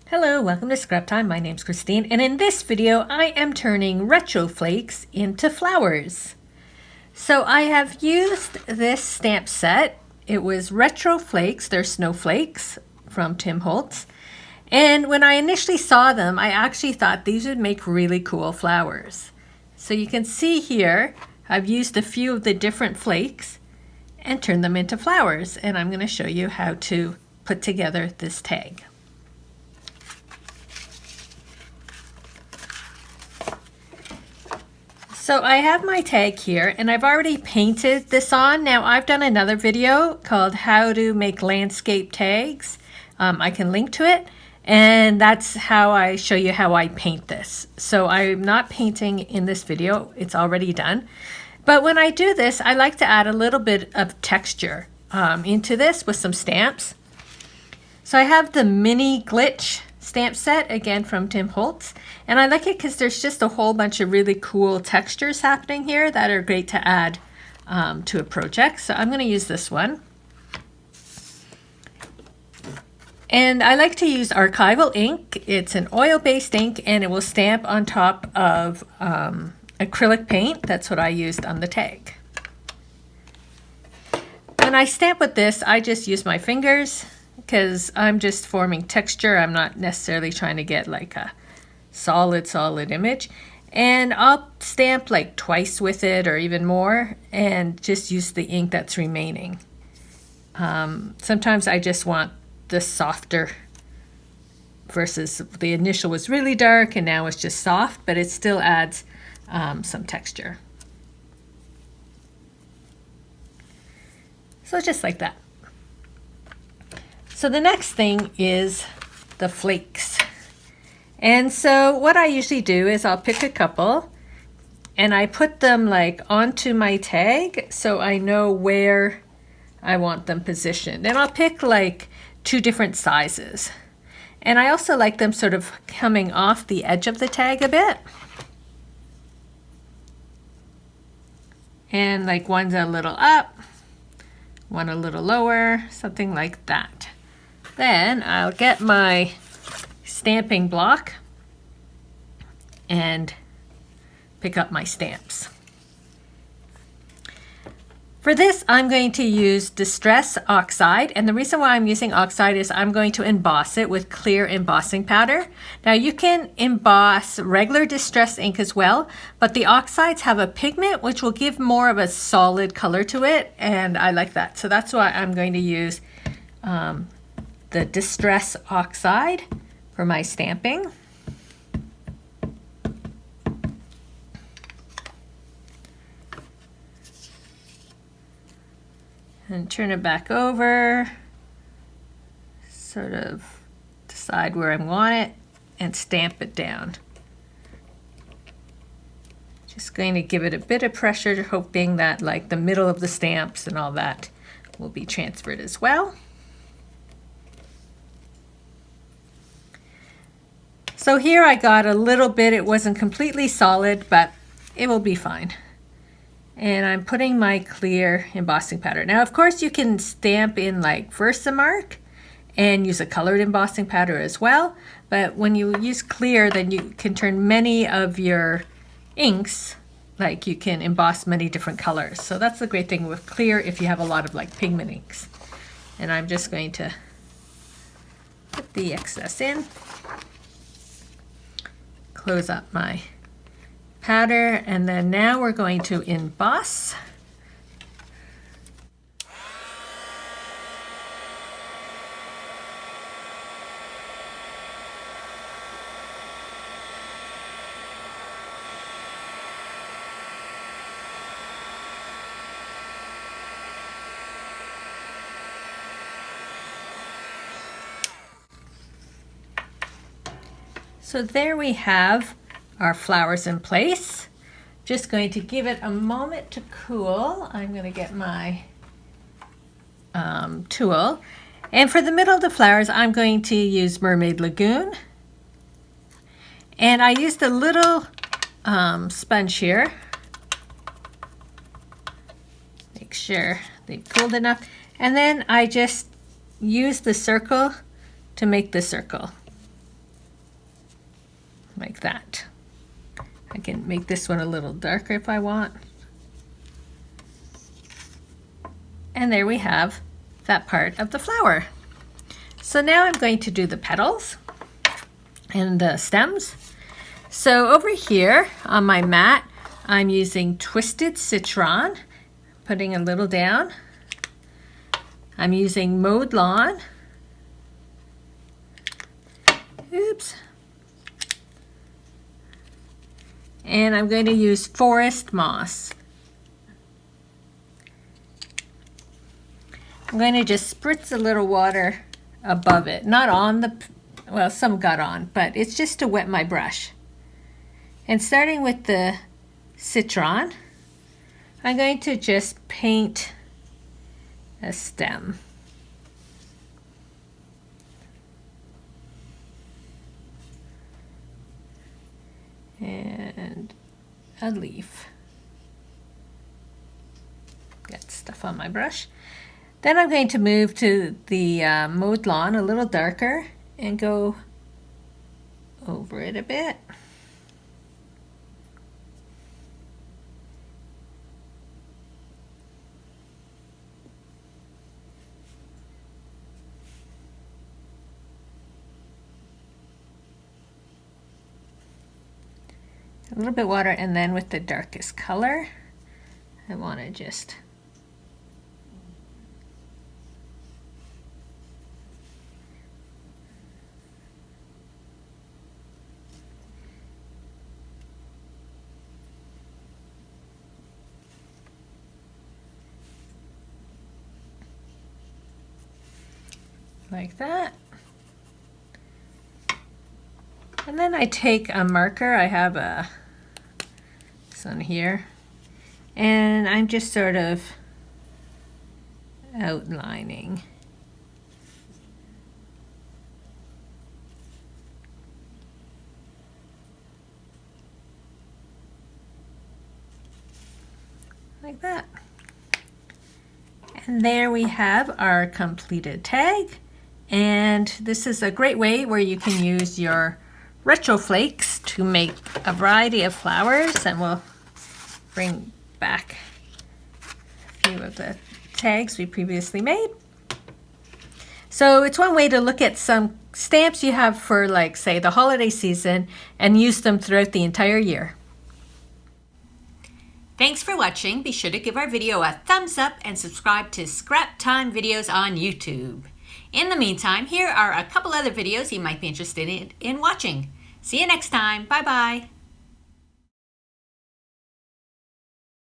Hello, welcome to Scrap Time. My name's Christine, and in this video I am turning retro flakes into flowers. So I have used this stamp set. It was Retro Flakes, they're snowflakes from Tim Holtz. And when I initially saw them, I actually thought these would make really cool flowers. So you can see here, I've used a few of the different flakes and turned them into flowers. And I'm going to show you how to put together this tag. So I have my tag here and I've already painted this on. Now I've done another video called how to make landscape tags. I can link to it, and that's how I show you how I paint this. So I'm not painting in this video, it's already done. But when I do this, I like to add a little bit of texture into this with some stamps. So I have the mini glitch stamp set, again from Tim Holtz, and I like it because there's just a whole bunch of really cool textures happening here that are great to add to a project. So I'm going to use this one, and I like to use Archival ink. It's an oil-based ink and it will stamp on top of acrylic paint. That's what I used on the tag. When I stamp with this, I just use my fingers because I'm just forming texture. I'm not necessarily trying to get like a solid image. And I'll stamp like twice with it or even more and just use the ink that's remaining. Sometimes I just want the softer versus the initial was really dark and now it's just soft, but it still adds some texture. So just like that. So the next thing is the flakes. And so what I usually do is I'll pick a couple and I put them like onto my tag so I know where I want them positioned. And I'll pick like 2 different sizes. And I also like them sort of coming off the edge of the tag a bit. And like one's a little up, one a little lower, something like that. Then I'll get my stamping block and pick up my stamps. For this, I'm going to use Distress Oxide, and the reason why I'm using Oxide is I'm going to emboss it with clear embossing powder. Now you can emboss regular Distress ink as well, but the Oxides have a pigment which will give more of a solid color to it, and I like that. So that's why I'm going to use the Distress Oxide for my stamping. And turn it back over, sort of decide where I want it and stamp it down. Just going to give it a bit of pressure, hoping that like the middle of the stamps and all that will be transferred as well. So here I got a little bit, it wasn't completely solid, but it will be fine. And I'm putting my clear embossing powder. Now, of course, you can stamp in like Versamark and use a colored embossing powder as well. But when you use clear, then you can turn many of your inks, like you can emboss many different colors. So that's the great thing with clear if you have a lot of like pigment inks. And I'm just going to put the excess in. Close up my powder, and then now we're going to emboss. So there we have our flowers in place. Just going to give it a moment to cool. I'm going to get my tool. And for the middle of the flowers, I'm going to use Mermaid Lagoon. And I used a little sponge here. Make sure they've cooled enough. And then I just use the circle to make the circle. like that. I can make this one a little darker if I want. And there we have that part of the flower. So now I'm going to do the petals and the stems. So over here on my mat, I'm using Twisted Citron, putting a little down. I'm using Mowed Lawn. Oops. And I'm going to use Forest Moss. I'm going to just spritz a little water above it, not on the, well, some got on, but it's just to wet my brush. And starting with the Citron, I'm going to just paint a stem. And a leaf. Got stuff on my brush. Then I'm going to move to the Mowed Lawn, a little darker, and go over it a bit. A little bit water, and then with the darkest color, I want to just like that. And then I take a marker, I have this one here, and I'm just sort of outlining. Like that. And there we have our completed tag. And this is a great way where you can use your Retro Flakes to make a variety of flowers, and we'll bring back a few of the tags we previously made. So it's one way to look at some stamps you have for, like, say, the holiday season and use them throughout the entire year. Thanks for watching. Be sure to give our video a thumbs up and subscribe to Scrap Time videos on YouTube. In the meantime, here are a couple other videos you might be interested in watching. See you next time. Bye-bye.